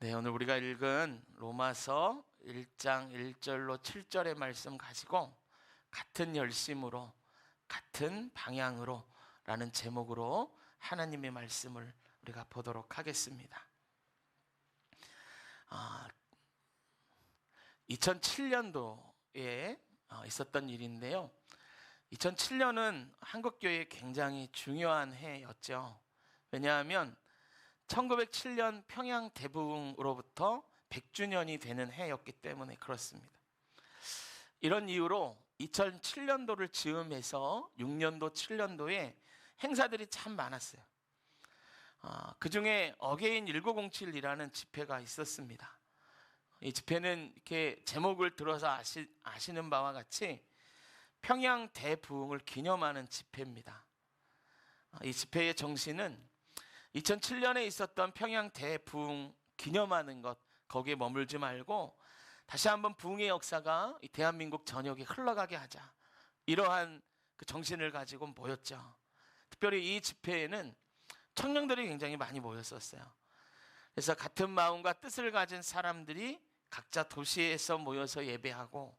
네, 오늘 우리가 읽은 로마서 1장 1절로 7절의 말씀 가지고 같은 열심으로 같은 방향으로 라는 제목으로 하나님의 말씀을 우리가 보도록 하겠습니다. 2007년도에 있었던 일인데요. 2007년은 한국교회에 굉장히 중요한 해였죠. 왜냐하면 1907년 평양 대붕으로부터 100주년이 되는 해였기 때문에 그렇습니다. 이런 이유로 2007년도를 즈음해서 6년도, 7년도에 행사들이 참 많았어요. 그 중에 어게인 1907이라는 집회가 있었습니다. 이 집회는 이렇게 제목을 들어서 아시는 바와 같이 평양 대붕을 기념하는 집회입니다. 이 집회의 정신은 2007년에 있었던 평양 대붕 기념하는 것, 거기에 머물지 말고 다시 한번 부흥의 역사가 이 대한민국 전역에 흘러가게 하자, 이러한 그 정신을 가지고 모였죠. 특별히 이 집회에는 청년들이 굉장히 많이 모였었어요. 그래서 같은 마음과 뜻을 가진 사람들이 각자 도시에서 모여서 예배하고,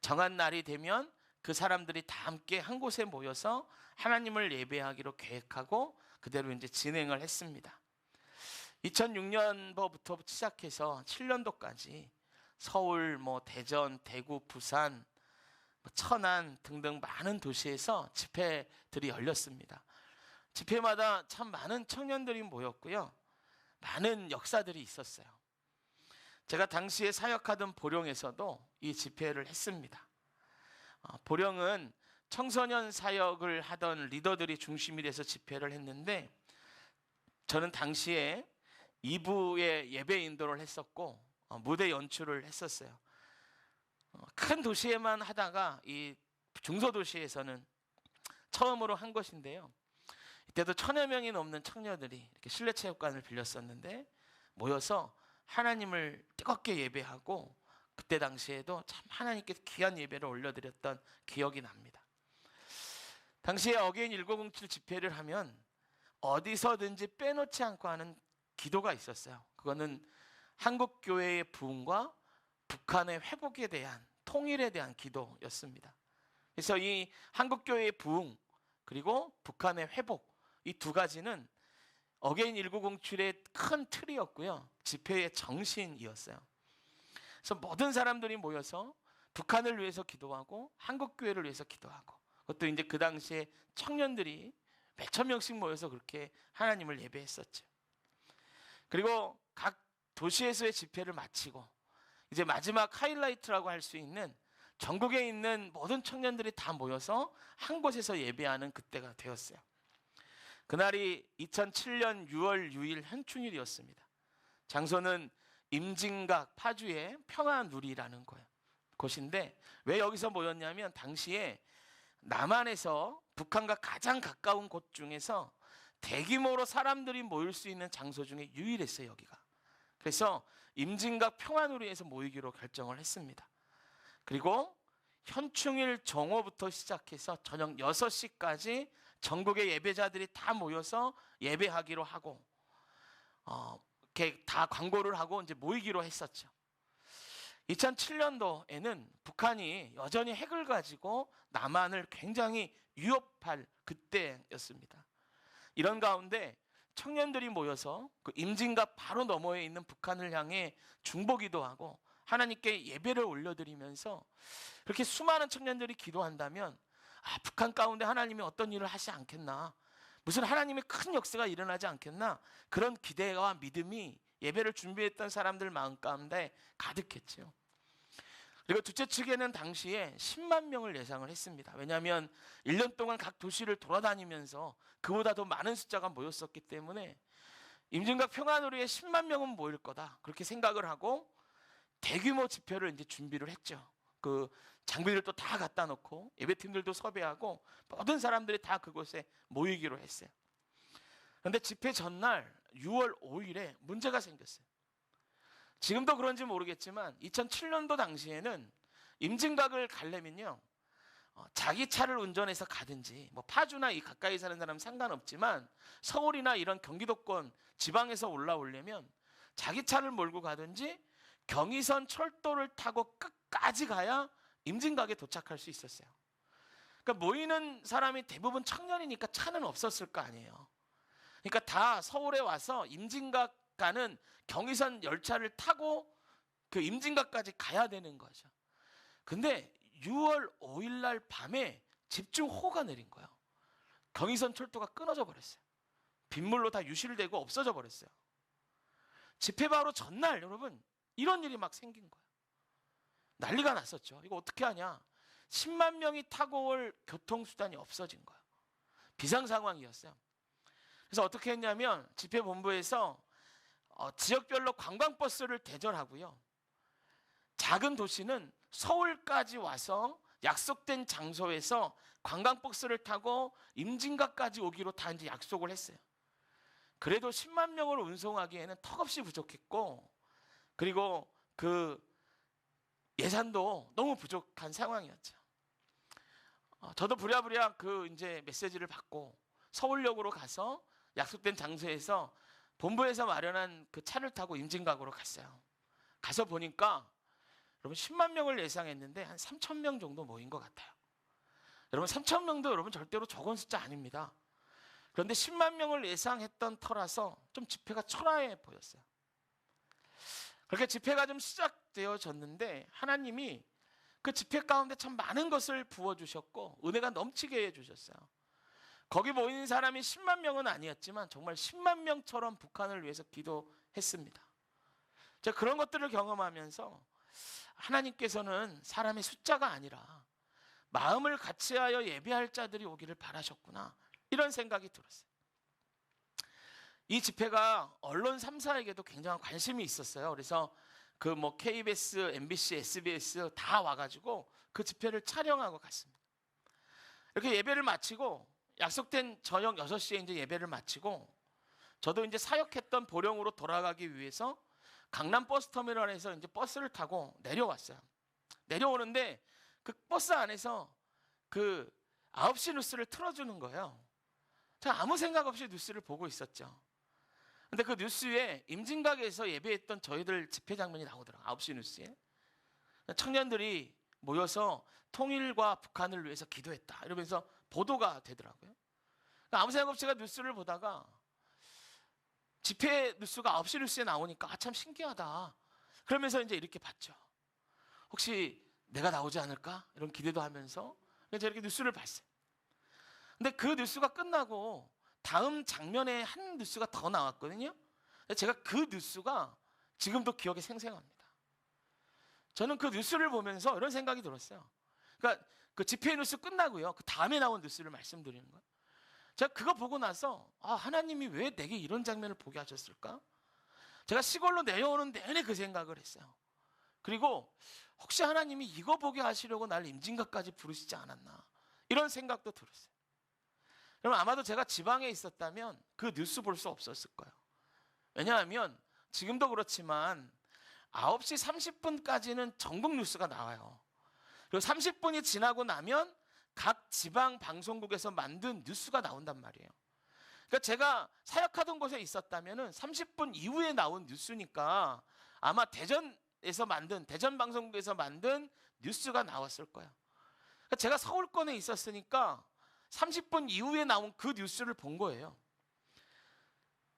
정한 날이 되면 그 사람들이 다 함께 한 곳에 모여서 하나님을 예배하기로 계획하고 그대로 이제 진행을 했습니다. 2006년부터 시작해서 7년도까지 서울, 대전, 대구, 부산, 천안 등등 많은 도시에서 집회들이 열렸습니다. 집회마다 참 많은 청년들이 모였고요. 많은 역사들이 있었어요. 제가 당시에 사역하던 보령에서도 이 집회를 했습니다. 보령은 청소년 사역을 하던 리더들이 중심이 돼서 집회를 했는데, 저는 당시에 2부의 예배 인도를 했었고 무대 연출을 했었어요. 큰 도시에만 하다가 이 중소도시에서는 처음으로 한 것인데요. 이때도 1000여 명이 넘는 청년들이 이렇게 실내체육관을 빌렸었는데 모여서 하나님을 뜨겁게 예배하고, 그때 당시에도 참 하나님께 귀한 예배를 올려드렸던 기억이 납니다. 당시에 어게인 1907 집회를 하면 어디서든지 빼놓지 않고 하는 기도가 있었어요. 그거는 한국교회의 부흥과 북한의 회복에 대한, 통일에 대한 기도였습니다. 그래서 이 한국교회의 부흥 그리고 북한의 회복, 이 두 가지는 어게인 1907의 큰 틀이었고요, 집회의 정신이었어요. 그래서 모든 사람들이 모여서 북한을 위해서 기도하고 한국교회를 위해서 기도하고, 그것도 이제 그 당시에 청년들이 몇천 명씩 모여서 그렇게 하나님을 예배했었죠. 그리고 각 도시에서의 집회를 마치고 이제 마지막 하이라이트라고 할 수 있는 전국에 있는 모든 청년들이 다 모여서 한 곳에서 예배하는 그때가 되었어요. 그날이 2007년 6월 6일 현충일이었습니다. 장소는 임진각 파주의 평화누리라는 곳인데, 왜 여기서 모였냐면 당시에 남한에서 북한과 가장 가까운 곳 중에서 대규모로 사람들이 모일 수 있는 장소 중에 유일했어요, 여기가. 그래서 임진각 평화누리에서 모이기로 결정을 했습니다. 그리고 현충일 정오부터 시작해서 저녁 6시까지 전국의 예배자들이 다 모여서 예배하기로 하고, 이렇게 다 광고를 하고 이제 모이기로 했었죠. 2007년도에는 북한이 여전히 핵을 가지고 남한을 굉장히 위협할 그때였습니다. 이런 가운데 청년들이 모여서 그 임진각 바로 너머에 있는 북한을 향해 중보기도 하고 하나님께 예배를 올려드리면서, 그렇게 수많은 청년들이 기도한다면 북한 가운데 하나님이 어떤 일을 하시지 않겠나, 무슨 하나님의 큰 역사가 일어나지 않겠나, 그런 기대와 믿음이 예배를 준비했던 사람들 마음 가운데 가득했죠. 그리고 두째 측에는 당시에 10만 명을 예상을 했습니다. 왜냐하면 1년 동안 각 도시를 돌아다니면서 그보다 더 많은 숫자가 모였었기 때문에 임진각 평화누리에 10만 명은 모일 거다, 그렇게 생각을 하고 대규모 집회를 이제 준비를 했죠. 그 장비들도 다 갖다 놓고 예배팀들도 섭외하고 모든 사람들이 다 그곳에 모이기로 했어요. 그런데 집회 전날 6월 5일에 문제가 생겼어요. 지금도 그런지 모르겠지만 2007년도 당시에는 임진각을 가려면요, 자기 차를 운전해서 가든지, 파주나 이 가까이 사는 사람은 상관없지만 서울이나 이런 경기도권 지방에서 올라오려면 자기 차를 몰고 가든지 경의선 철도를 타고 끝까지 가야 임진각에 도착할 수 있었어요. 그러니까 모이는 사람이 대부분 청년이니까 차는 없었을 거 아니에요. 그러니까 다 서울에 와서 임진각 가는 경의선 열차를 타고 그 임진각까지 가야 되는 거죠. 근데 6월 5일 날 밤에 집중호우가 내린 거예요. 경의선 철도가 끊어져 버렸어요. 빗물로 다 유실되고 없어져 버렸어요. 집회 바로 전날 여러분 이런 일이 막 생긴 거예요. 난리가 났었죠. 이거 어떻게 하냐. 10만 명이 타고 올 교통수단이 없어진 거예요. 비상 상황이었어요. 그래서 어떻게 했냐면 집회본부에서 지역별로 관광버스를 대절하고요. 작은 도시는 서울까지 와서 약속된 장소에서 관광버스를 타고 임진각까지 오기로 다 이제 약속을 했어요. 그래도 10만 명을 운송하기에는 턱없이 부족했고, 그리고 그 예산도 너무 부족한 상황이었죠. 저도 부랴부랴 그 이제 메시지를 받고 서울역으로 가서 약속된 장소에서 본부에서 마련한 그 차를 타고 임진각으로 갔어요. 가서 보니까 여러분 10만 명을 예상했는데 한 3천 명 정도 모인 것 같아요. 여러분 3천 명도 여러분 절대로 적은 숫자 아닙니다. 그런데 10만 명을 예상했던 터라서 좀 집회가 초라해 보였어요. 그렇게 집회가 좀 시작되어졌는데 하나님이 그 집회 가운데 참 많은 것을 부어주셨고 은혜가 넘치게 해주셨어요. 거기 모인 사람이 10만 명은 아니었지만 정말 10만 명처럼 북한을 위해서 기도했습니다. 제가 그런 것들을 경험하면서 하나님께서는 사람의 숫자가 아니라 마음을 같이하여 예배할 자들이 오기를 바라셨구나, 이런 생각이 들었어요. 이 집회가 언론 3사에게도 굉장한 관심이 있었어요. 그래서 그 뭐 KBS, MBC, SBS 다 와가지고 그 집회를 촬영하고 갔습니다. 이렇게 예배를 마치고 약속된 저녁 6시에 이제 예배를 마치고 저도 이제 사역했던 보령으로 돌아가기 위해서 강남 버스터미널에서 이제 버스를 타고 내려왔어요. 내려오는데 그 버스 안에서 그 9시 뉴스를 틀어주는 거예요. 제가 아무 생각 없이 뉴스를 보고 있었죠. 근데 그 뉴스에 임진각에서 예배했던 저희들 집회 장면이 나오더라고요. 9시 뉴스에. 청년들이 모여서 통일과 북한을 위해서 기도했다 이러면서 보도가 되더라고요. 아무 생각 없이 제가 뉴스를 보다가 집회 뉴스가 9시 뉴스에 나오니까 참 신기하다. 그러면서 이제 이렇게 봤죠. 혹시 내가 나오지 않을까? 이런 기대도 하면서 그래서 이렇게 뉴스를 봤어요. 근데 그 뉴스가 끝나고 다음 장면에 한 뉴스가 더 나왔거든요. 제가 그 뉴스가 지금도 기억에 생생합니다. 저는 그 뉴스를 보면서 이런 생각이 들었어요. 그러니까 그 집회 뉴스 끝나고요. 그 다음에 나온 뉴스를 말씀드리는 거예요. 제가 그거 보고 나서 하나님이 왜 내게 이런 장면을 보게 하셨을까? 제가 시골로 내려오는 내내 그 생각을 했어요. 그리고 혹시 하나님이 이거 보게 하시려고 날 임진각까지 부르시지 않았나, 이런 생각도 들었어요. 여러분 아마도 제가 지방에 있었다면 그 뉴스 볼 수 없었을 거예요. 왜냐하면 지금도 그렇지만 9시 30분까지는 전국 뉴스가 나와요. 그리고 30분이 지나고 나면 각 지방 방송국에서 만든 뉴스가 나온단 말이에요. 그러니까 제가 사역하던 곳에 있었다면 30분 이후에 나온 뉴스니까 아마 대전 방송국에서 만든 뉴스가 나왔을 거예요. 그러니까 제가 서울권에 있었으니까 30분 이후에 나온 그 뉴스를 본 거예요.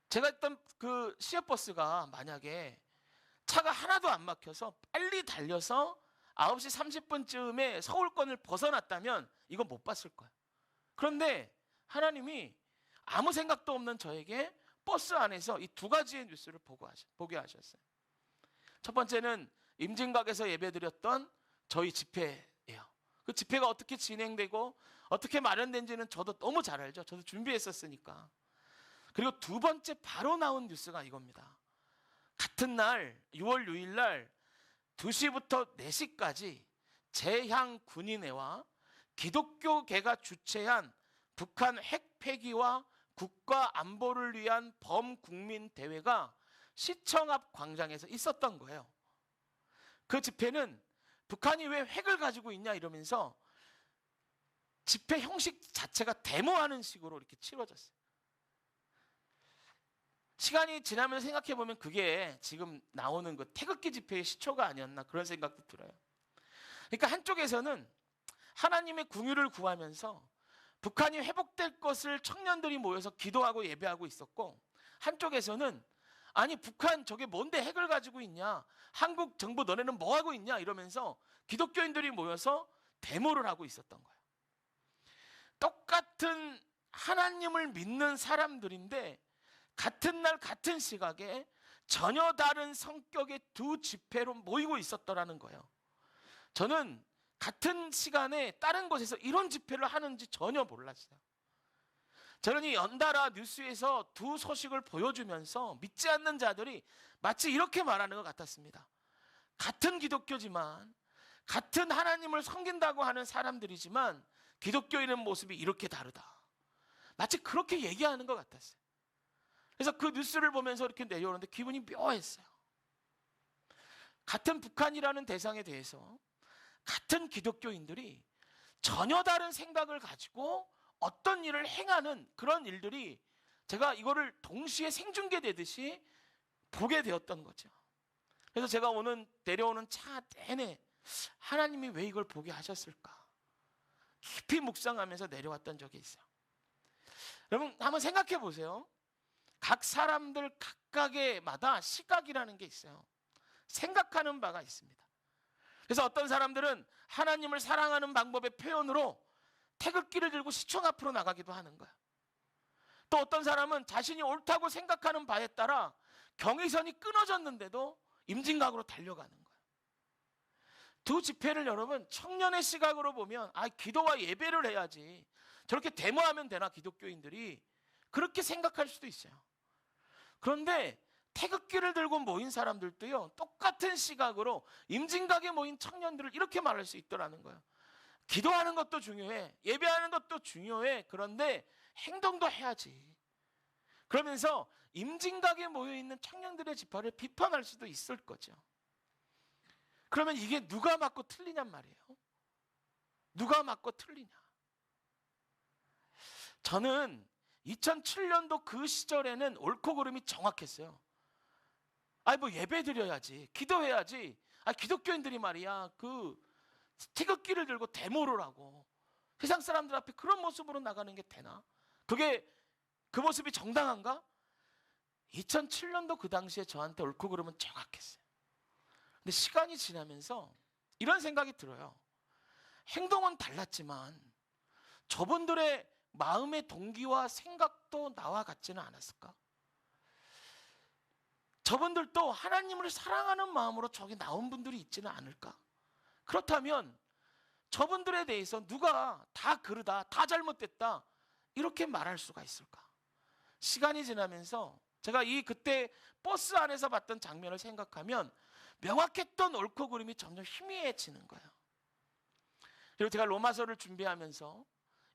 제가 있던 그 시외버스가 만약에 차가 하나도 안 막혀서 빨리 달려서 9시 30분쯤에 서울권을 벗어났다면 이건 못 봤을 거예요. 그런데 하나님이 아무 생각도 없는 저에게 버스 안에서 이 두 가지의 뉴스를 보게 하셨어요. 첫 번째는 임진각에서 예배드렸던 저희 집회예요. 그 집회가 어떻게 진행되고 어떻게 마련된지는 저도 너무 잘 알죠. 저도 준비했었으니까. 그리고 두 번째 바로 나온 뉴스가 이겁니다. 같은 날 6월 6일 날 2시부터 4시까지 재향 군인회와 기독교계가 주최한 북한 핵 폐기와 국가 안보를 위한 범국민 대회가 시청 앞 광장에서 있었던 거예요. 그 집회는 북한이 왜 핵을 가지고 있냐 이러면서 집회 형식 자체가 데모하는 식으로 이렇게 치러졌어요. 시간이 지나면서 생각해 보면 그게 지금 나오는 그 태극기 집회의 시초가 아니었나 그런 생각도 들어요. 그러니까 한쪽에서는 하나님의 궁유를 구하면서 북한이 회복될 것을 청년들이 모여서 기도하고 예배하고 있었고, 한쪽에서는 아니 북한 저게 뭔데 핵을 가지고 있냐, 한국 정부 너네는 뭐 하고 있냐 이러면서 기독교인들이 모여서 데모를 하고 있었던 거예요. 똑같은 하나님을 믿는 사람들인데 같은 날 같은 시각에 전혀 다른 성격의 두 집회로 모이고 있었더라는 거예요. 저는 같은 시간에 다른 곳에서 이런 집회를 하는지 전혀 몰랐어요. 저는 이 연달아 뉴스에서 두 소식을 보여주면서 믿지 않는 자들이 마치 이렇게 말하는 것 같았습니다. 같은 기독교지만, 같은 하나님을 섬긴다고 하는 사람들이지만 기독교인의 모습이 이렇게 다르다, 마치 그렇게 얘기하는 것 같았어요. 그래서 그 뉴스를 보면서 이렇게 내려오는데 기분이 묘했어요. 같은 북한이라는 대상에 대해서 같은 기독교인들이 전혀 다른 생각을 가지고 어떤 일을 행하는 그런 일들이 제가 이거를 동시에 생중계되듯이 보게 되었던 거죠. 그래서 제가 내려오는 차 내내 하나님이 왜 이걸 보게 하셨을까 깊이 묵상하면서 내려왔던 적이 있어요. 여러분 한번 생각해 보세요. 각 사람들 각각의마다 시각이라는 게 있어요. 생각하는 바가 있습니다. 그래서 어떤 사람들은 하나님을 사랑하는 방법의 표현으로 태극기를 들고 시청 앞으로 나가기도 하는 거야. 또 어떤 사람은 자신이 옳다고 생각하는 바에 따라 경의선이 끊어졌는데도 임진각으로 달려가는 거야. 두 집회를 여러분 청년의 시각으로 보면 기도와 예배를 해야지 저렇게 데모하면 되나 기독교인들이, 그렇게 생각할 수도 있어요. 그런데 태극기를 들고 모인 사람들도요 똑같은 시각으로 임진각에 모인 청년들을 이렇게 말할 수 있더라는 거예요. 기도하는 것도 중요해, 예배하는 것도 중요해, 그런데 행동도 해야지. 그러면서 임진각에 모여있는 청년들의 집회를 비판할 수도 있을 거죠. 그러면 이게 누가 맞고 틀리냔 말이에요. 누가 맞고 틀리냐. 저는 2007년도 그 시절에는 옳고 그름이 정확했어요. 뭐 예배 드려야지, 기도해야지. 기독교인들이 말이야 그 태극기를 들고 데모를 하고 세상 사람들 앞에 그런 모습으로 나가는 게 되나? 그 모습이 정당한가? 2007년도 그 당시에 저한테 옳고 그름은 정확했어요. 근데 시간이 지나면서 이런 생각이 들어요. 행동은 달랐지만 저분들의 마음의 동기와 생각도 나와 같지는 않았을까? 저분들도 하나님을 사랑하는 마음으로 저기 나온 분들이 있지는 않을까? 그렇다면 저분들에 대해서 누가 다 그러다, 다 잘못됐다 이렇게 말할 수가 있을까? 시간이 지나면서 제가 그때 버스 안에서 봤던 장면을 생각하면 명확했던 옳고 그름이 점점 희미해지는 거예요. 그리고 제가 로마서를 준비하면서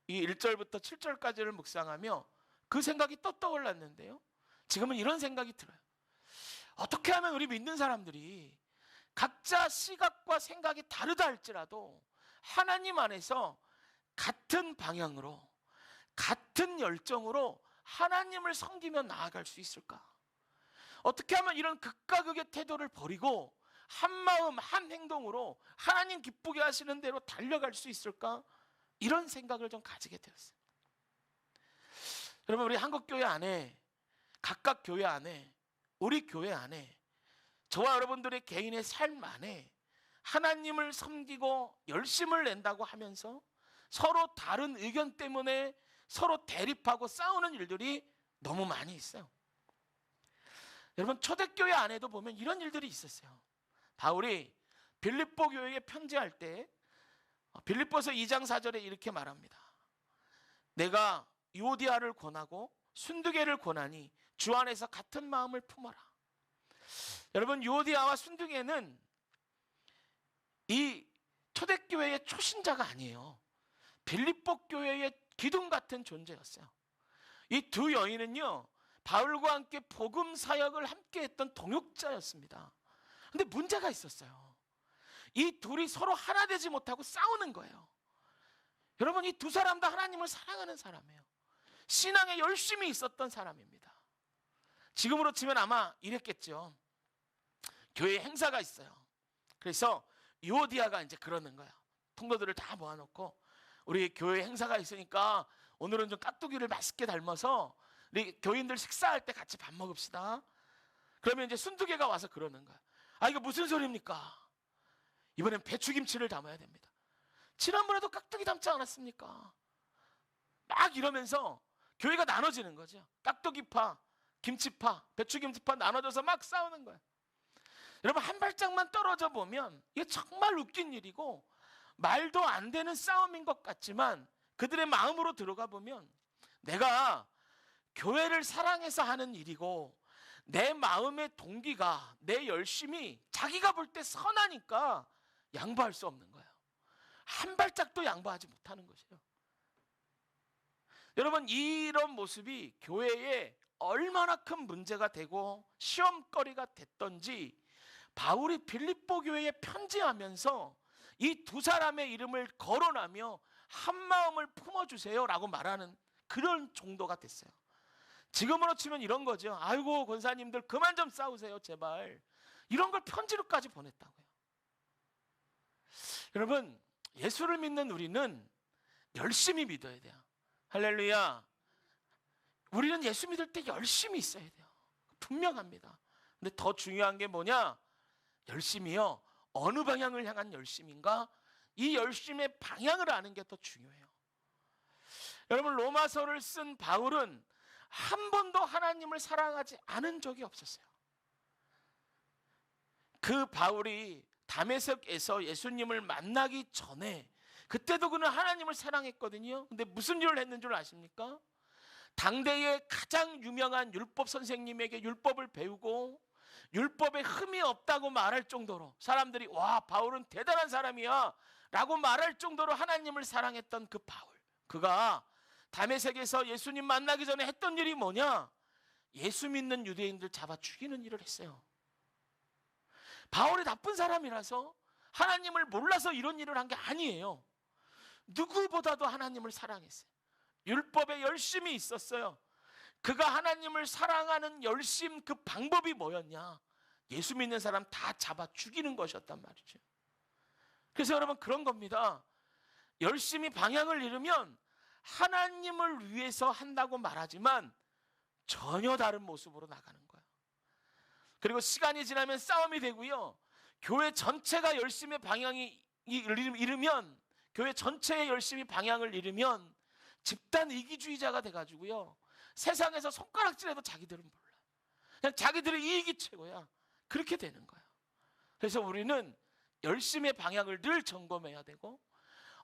이 1절부터 7절까지를 묵상하며 그 생각이 또 떠올랐는데요, 지금은 이런 생각이 들어요. 어떻게 하면 우리 믿는 사람들이 각자 시각과 생각이 다르다 할지라도 하나님 안에서 같은 방향으로 같은 열정으로 하나님을 섬기며 나아갈 수 있을까? 어떻게 하면 이런 극과 극의 태도를 버리고 한 마음 한 행동으로 하나님 기쁘게 하시는 대로 달려갈 수 있을까? 이런 생각을 좀 가지게 되었어요. 여러분 우리 한국교회 안에, 각각 교회 안에, 우리 교회 안에, 저와 여러분들의 개인의 삶 안에 하나님을 섬기고 열심을 낸다고 하면서 서로 다른 의견 때문에 서로 대립하고 싸우는 일들이 너무 많이 있어요. 여러분 초대교회 안에도 보면 이런 일들이 있었어요. 바울이 빌립보 교회에 편지할 때 빌립보서 2장 4절에 이렇게 말합니다. 내가 유오디아를 권하고 순두개를 권하니 주 안에서 같은 마음을 품어라. 여러분 유오디아와 순두개는 이 초대교회의 초신자가 아니에요. 빌립보 교회의 기둥 같은 존재였어요. 이 두 여인은요 바울과 함께 복음 사역을 함께 했던 동역자였습니다. 근데 문제가 있었어요. 이 둘이 서로 하나 되지 못하고 싸우는 거예요. 여러분 이 두 사람 다 하나님을 사랑하는 사람이에요. 신앙에 열심히 있었던 사람입니다. 지금으로 치면 아마 이랬겠죠. 교회 행사가 있어요. 그래서 유오디아가 이제 그러는 거야. 통도들을 다 모아놓고 우리 교회 행사가 있으니까 오늘은 좀 깍두기를 맛있게 닮아서 우리 교인들 식사할 때 같이 밥 먹읍시다. 그러면 이제 순두개가 와서 그러는 거야. 아, 이거 무슨 소리입니까? 이번엔 배추김치를 담아야 됩니다. 지난번에도 깍두기 담지 않았습니까? 막 이러면서 교회가 나눠지는 거죠. 깍두기파, 김치파, 배추김치파 나눠져서 막 싸우는 거예요. 여러분, 한 발짝만 떨어져 보면 이게 정말 웃긴 일이고 말도 안 되는 싸움인 것 같지만 그들의 마음으로 들어가 보면 내가 교회를 사랑해서 하는 일이고 내 마음의 동기가, 내 열심이 자기가 볼 때 선하니까 양보할 수 없는 거예요. 한 발짝도 양보하지 못하는 것이에요. 여러분, 이런 모습이 교회에 얼마나 큰 문제가 되고 시험거리가 됐던지 바울이 빌립보 교회에 편지하면서 이 두 사람의 이름을 거론하며 한 마음을 품어주세요 라고 말하는 그런 정도가 됐어요. 지금으로 치면 이런 거죠. 아이고, 권사님들 그만 좀 싸우세요 제발. 이런 걸 편지로까지 보냈다고요. 여러분, 예수를 믿는 우리는 열심히 믿어야 돼요. 할렐루야. 우리는 예수 믿을 때 열심히 있어야 돼요. 분명합니다. 근데 더 중요한 게 뭐냐? 열심히요, 어느 방향을 향한 열심인가? 이 열심의 방향을 아는 게 더 중요해요. 여러분, 로마서를 쓴 바울은 한 번도 하나님을 사랑하지 않은 적이 없었어요. 그 바울이 다메섹에서 예수님을 만나기 전에 그때도 그는 하나님을 사랑했거든요. 근데 무슨 일을 했는 줄 아십니까? 당대의 가장 유명한 율법 선생님에게 율법을 배우고 율법에 흠이 없다고 말할 정도로 사람들이 와, 바울은 대단한 사람이야 라고 말할 정도로 하나님을 사랑했던 그 바울, 그가 다메섹에서 예수님 만나기 전에 했던 일이 뭐냐? 예수 믿는 유대인들 잡아 죽이는 일을 했어요. 바울이 나쁜 사람이라서, 하나님을 몰라서 이런 일을 한 게 아니에요. 누구보다도 하나님을 사랑했어요. 율법에 열심이 있었어요. 그가 하나님을 사랑하는 열심, 그 방법이 뭐였냐? 예수 믿는 사람 다 잡아 죽이는 것이었단 말이죠. 그래서 여러분, 그런 겁니다. 열심히 방향을 잃으면 하나님을 위해서 한다고 말하지만 전혀 다른 모습으로 나가는 거예요. 그리고 시간이 지나면 싸움이 되고요, 교회 전체가 열심히 방향이 잃으면, 교회 전체의 열심히 방향을 잃으면 집단 이기주의자가 돼가지고요, 세상에서 손가락질해도 자기들은 몰라. 그냥 자기들의 이익이 최고야. 그렇게 되는 거예요. 그래서 우리는 열심의 방향을 늘 점검해야 되고,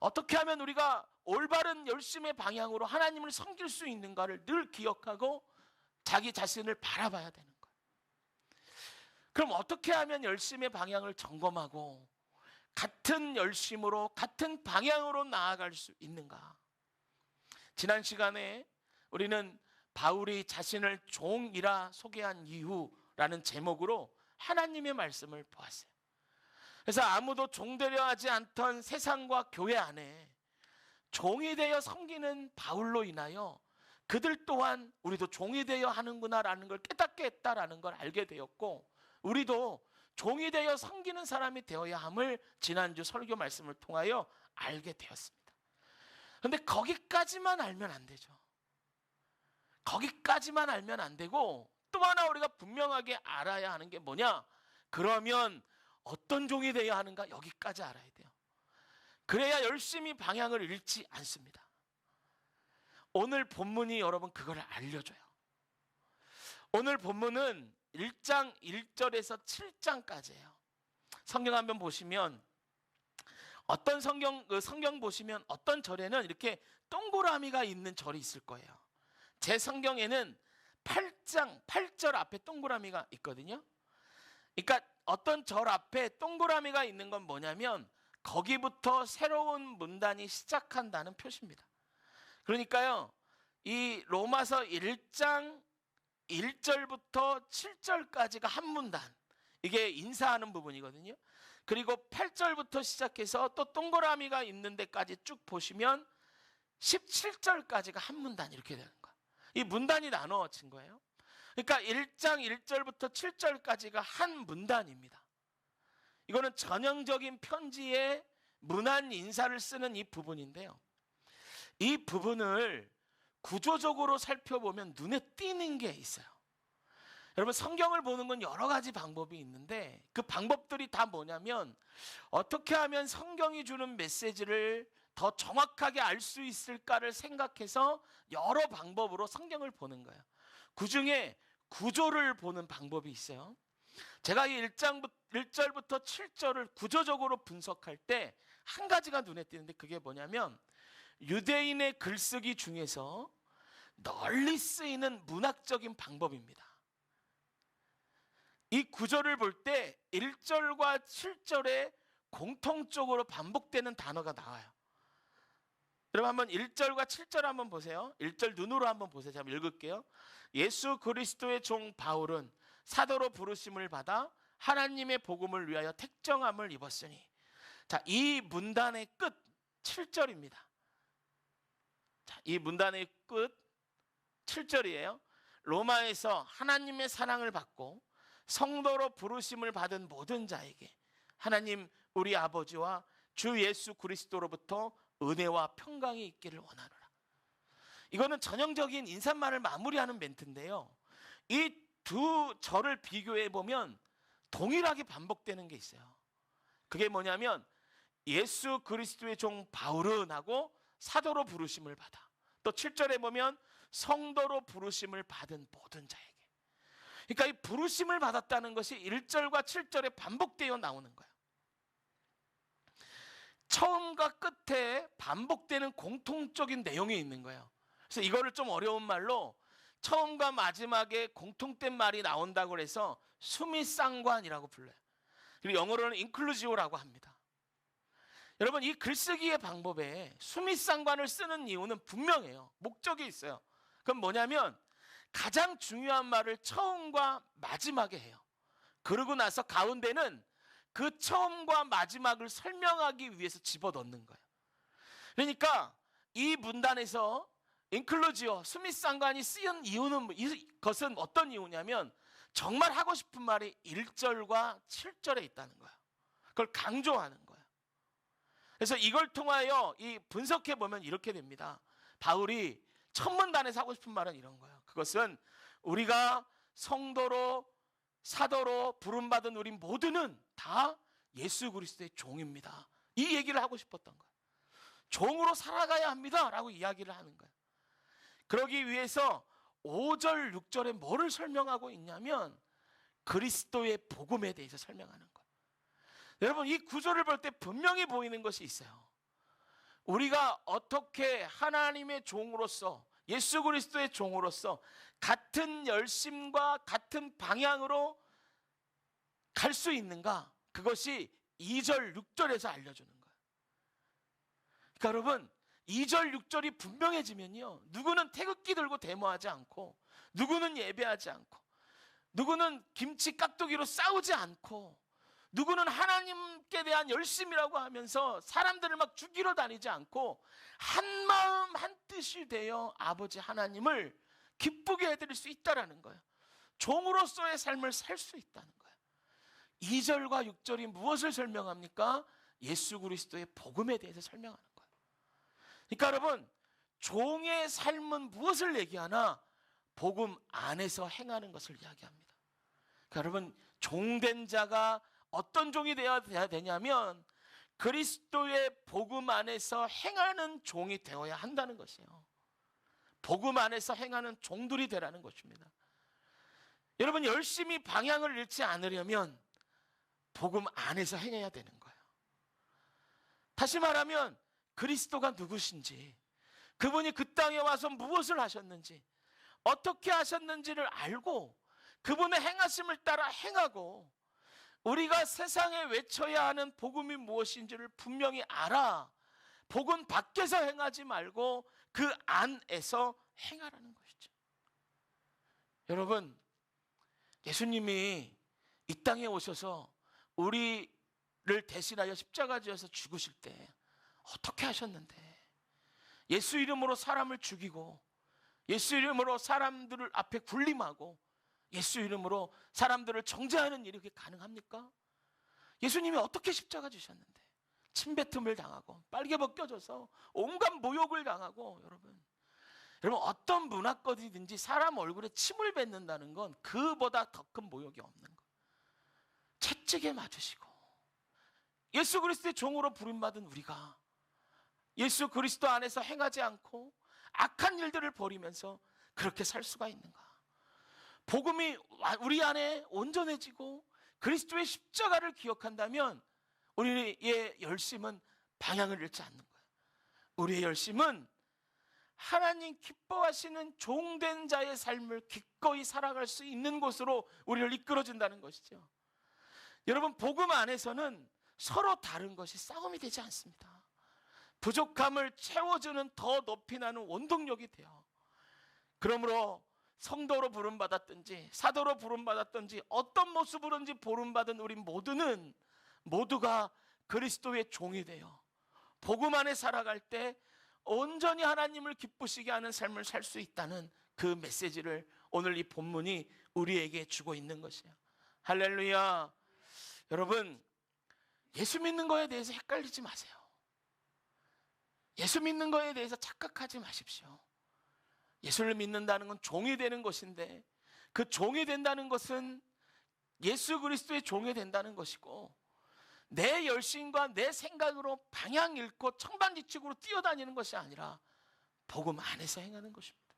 어떻게 하면 우리가 올바른 열심의 방향으로 하나님을 섬길 수 있는가를 늘 기억하고 자기 자신을 바라봐야 되는 거예요. 그럼 어떻게 하면 열심의 방향을 점검하고 같은 열심으로 같은 방향으로 나아갈 수 있는가? 지난 시간에 우리는 바울이 자신을 종이라 소개한 이유라는 제목으로 하나님의 말씀을 보았어요. 그래서 아무도 종되려 하지 않던 세상과 교회 안에 종이 되어 섬기는 바울로 인하여 그들 또한 우리도 종이 되어 하는구나라는 걸 깨닫게 했다라는 걸 알게 되었고, 우리도 종이 되어 섬기는 사람이 되어야 함을 지난주 설교 말씀을 통하여 알게 되었습니다. 그런데 거기까지만 알면 안 되죠. 거기까지만 알면 안 되고, 또 하나 우리가 분명하게 알아야 하는 게 뭐냐? 그러면 어떤 종이 되어야 하는가? 여기까지 알아야 돼요. 그래야 열심히 방향을 잃지 않습니다. 오늘 본문이 여러분 그걸 알려줘요. 오늘 본문은 1장 1절에서 7장까지예요. 성경 한번 보시면, 어떤 성경 보시면 어떤 절에는 이렇게 동그라미가 있는 절이 있을 거예요. 제 성경에는 8장 8절 앞에 동그라미가 있거든요. 그러니까 어떤 절 앞에 동그라미가 있는 건 뭐냐면 거기부터 새로운 문단이 시작한다는 표시입니다. 그러니까요, 이 로마서 1장 1절부터 7절까지가 한 문단, 이게 인사하는 부분이거든요. 그리고 8절부터 시작해서 또 동그라미가 있는 데까지 쭉 보시면 17절까지가 한 문단, 이렇게 되는 거예요. 이 문단이 나눠진 거예요. 그러니까 1장 1절부터 7절까지가 한 문단입니다. 이거는 전형적인 편지의 문안 인사를 쓰는 이 부분인데요. 이 부분을 구조적으로 살펴보면 눈에 띄는 게 있어요. 여러분, 성경을 보는 건 여러 가지 방법이 있는데 그 방법들이 다 뭐냐면 어떻게 하면 성경이 주는 메시지를 더 정확하게 알 수 있을까를 생각해서 여러 방법으로 성경을 보는 거예요. 그중에 구조를 보는 방법이 있어요. 제가 이 1절부터 7절을 구조적으로 분석할 때 한 가지가 눈에 띄는데 그게 뭐냐면 유대인의 글쓰기 중에서 널리 쓰이는 문학적인 방법입니다. 이 구절을 볼 때 1절과 7절에 공통적으로 반복되는 단어가 나와요. 여러분, 한번 1절과 7절 한번 보세요. 1절 눈으로 한번 보세요. 제가 한번 읽을게요. 예수 그리스도의 종 바울은 사도로 부르심을 받아 하나님의 복음을 위하여 택정함을 입었으니. 자, 이 문단의 끝 7절입니다. 자, 이 문단의 끝 7절이에요. 로마에서 하나님의 사랑을 받고 성도로 부르심을 받은 모든 자에게 하나님 우리 아버지와 주 예수 그리스도로부터 은혜와 평강이 있기를 원하노라. 이거는 전형적인 인사말을 마무리하는 멘트인데요. 이 두 절을 비교해 보면 동일하게 반복되는 게 있어요. 그게 뭐냐면 예수 그리스도의 종 바울은 하고 사도로 부르심을 받아. 또 7절에 보면 성도로 부르심을 받은 모든 자에게. 그러니까 이 부르심을 받았다는 것이 1절과 7절에 반복되어 나오는 거예요. 처음과 끝에 반복되는 공통적인 내용이 있는 거예요. 그래서 이거를 좀 어려운 말로 처음과 마지막에 공통된 말이 나온다고 해서 수미상관이라고 불러요. 그리고 영어로는 inclusive라고 합니다. 여러분, 이 글쓰기의 방법에 수미상관을 쓰는 이유는 분명해요. 목적이 있어요. 그건 뭐냐면 가장 중요한 말을 처음과 마지막에 해요. 그러고 나서 가운데는 그 처음과 마지막을 설명하기 위해서 집어넣는 거예요. 그러니까 이 문단에서 인클루지어, 수미상관이 쓰인 이유는, 이것은 어떤 이유냐면 정말 하고 싶은 말이 1절과 7절에 있다는 거예요. 그걸 강조하는 거예요. 그래서 이걸 통하여 이 분석해 보면 이렇게 됩니다. 바울이 첫 문단에서 하고 싶은 말은 이런 거예요. 그것은 우리가 성도로 사도로 부름받은 우리 모두는 다 예수 그리스도의 종입니다. 이 얘기를 하고 싶었던 거예요. 종으로 살아가야 합니다 라고 이야기를 하는 거예요. 그러기 위해서 5절, 6절에 뭐를 설명하고 있냐면 그리스도의 복음에 대해서 설명하는 거예요. 여러분, 이 구조를 볼 때 분명히 보이는 것이 있어요. 우리가 어떻게 하나님의 종으로서 예수 그리스도의 종으로서 같은 열심과 같은 방향으로 갈 수 있는가? 그것이 2절, 6절에서 알려주는 거예요. 그러니까 여러분, 2절, 6절이 분명해지면요, 누구는 태극기 들고 데모하지 않고, 누구는 예배하지 않고, 누구는 김치 깍두기로 싸우지 않고, 누구는 하나님께 대한 열심이라고 하면서 사람들을 막 죽이러 다니지 않고 한 마음 한 뜻이 되어 아버지 하나님을 기쁘게 해드릴 수 있다는 거예요. 종으로서의 삶을 살 수 있다는 거예요. 2절과 6절이 무엇을 설명합니까? 예수 그리스도의 복음에 대해서 설명하는 거예요. 그러니까 여러분, 종의 삶은 무엇을 얘기하나? 복음 안에서 행하는 것을 이야기합니다. 그러니까 여러분, 종된 자가 어떤 종이 되어야 되냐면 그리스도의 복음 안에서 행하는 종이 되어야 한다는 것이에요. 복음 안에서 행하는 종들이 되라는 것입니다. 여러분, 열심히 방향을 잃지 않으려면 복음 안에서 행해야 되는 거예요. 다시 말하면 그리스도가 누구신지, 그분이 그 땅에 와서 무엇을 하셨는지, 어떻게 하셨는지를 알고 그분의 행하심을 따라 행하고 우리가 세상에 외쳐야 하는 복음이 무엇인지를 분명히 알아 복음 밖에서 행하지 말고 그 안에서 행하라는 것이죠. 여러분, 예수님이 이 땅에 오셔서 우리를 대신하여 십자가 지어서 죽으실 때 어떻게 하셨는데, 예수 이름으로 사람을 죽이고 예수 이름으로 사람들을 앞에 군림하고 예수 이름으로 사람들을 정죄하는 일이 그게 가능합니까? 예수님이 어떻게 십자가 지셨는데 침뱉음을 당하고 빨개 벗겨져서 온갖 모욕을 당하고, 여러분 어떤 문화권이든지 사람 얼굴에 침을 뱉는다는 건 그보다 더 큰 모욕이 없는 거예요. 채찍에 맞으시고 예수 그리스도의 종으로 부름받은 우리가 예수 그리스도 안에서 행하지 않고 악한 일들을 벌이면서 그렇게 살 수가 있는가? 복음이 우리 안에 온전해지고 그리스도의 십자가를 기억한다면 우리의 열심은 방향을 잃지 않는 거예요. 우리의 열심은 하나님 기뻐하시는 종된 자의 삶을 기꺼이 살아갈 수 있는 곳으로 우리를 이끌어준다는 것이죠. 여러분, 복음 안에서는 서로 다른 것이 싸움이 되지 않습니다. 부족함을 채워주는 더 높이 나는 원동력이 돼요. 그러므로 성도로 부름받았든지 사도로 부름받았든지 어떤 모습으로든지 부름받은 우리 모두가 그리스도의 종이 되어 복음 안에 살아갈 때 온전히 하나님을 기쁘시게 하는 삶을 살 수 있다는 그 메시지를 오늘 이 본문이 우리에게 주고 있는 것이에요. 할렐루야. 여러분, 예수 믿는 거에 대해서 헷갈리지 마세요. 예수 믿는 거에 대해서 착각하지 마십시오. 예수를 믿는다는 건 종이 되는 것인데, 그 종이 된다는 것은 예수 그리스도의 종이 된다는 것이고, 내 열심과 내 생각으로 방향 잃고 천반지축으로 뛰어다니는 것이 아니라 복음 안에서 행하는 것입니다.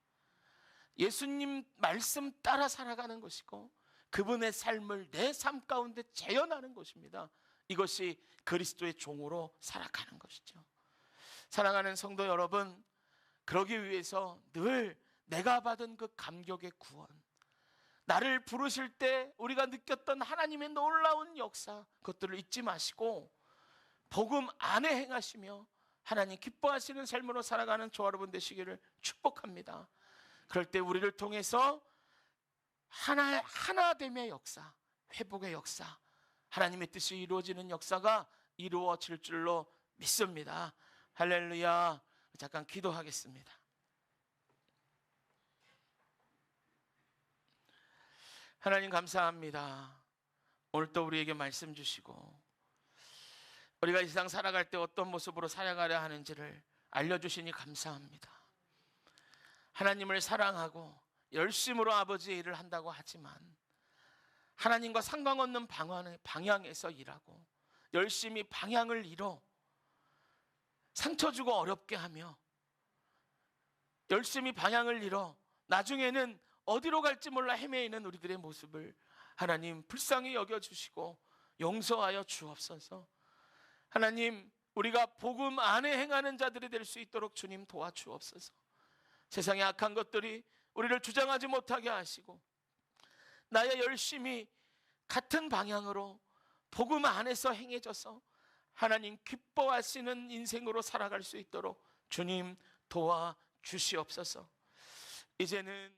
예수님 말씀 따라 살아가는 것이고 그분의 삶을 내 삶 가운데 재현하는 것입니다. 이것이 그리스도의 종으로 살아가는 것이죠. 사랑하는 성도 여러분, 그러기 위해서 늘 내가 받은 그 감격의 구원, 나를 부르실 때 우리가 느꼈던 하나님의 놀라운 역사, 그것들을 잊지 마시고 복음 안에 행하시며 하나님 기뻐하시는 삶으로 살아가는 저와 여러분 되시기를 축복합니다. 그럴 때 우리를 통해서 하나됨의 역사, 회복의 역사, 하나님의 뜻이 이루어지는 역사가 이루어질 줄로 믿습니다. 할렐루야. 잠깐 기도하겠습니다. 하나님 감사합니다. 오늘 또 우리에게 말씀 주시고 우리가 이 세상 살아갈 때 어떤 모습으로 살아가려 하는지를 알려주시니 감사합니다. 하나님을 사랑하고 열심으로 아버지의 일을 한다고 하지만 하나님과 상관없는 방향에서 일하고 열심히 방향을 잃어 상처 주고 어렵게 하며 열심히 방향을 잃어 나중에는 어디로 갈지 몰라 헤매이는 우리들의 모습을 하나님 불쌍히 여겨주시고 용서하여 주옵소서. 하나님, 우리가 복음 안에 행하는 자들이 될 수 있도록 주님 도와주옵소서. 세상의 악한 것들이 우리를 주장하지 못하게 하시고 나의 열심이 같은 방향으로 복음 안에서 행해져서 하나님 기뻐하시는 인생으로 살아갈 수 있도록 주님 도와주시옵소서. 이제는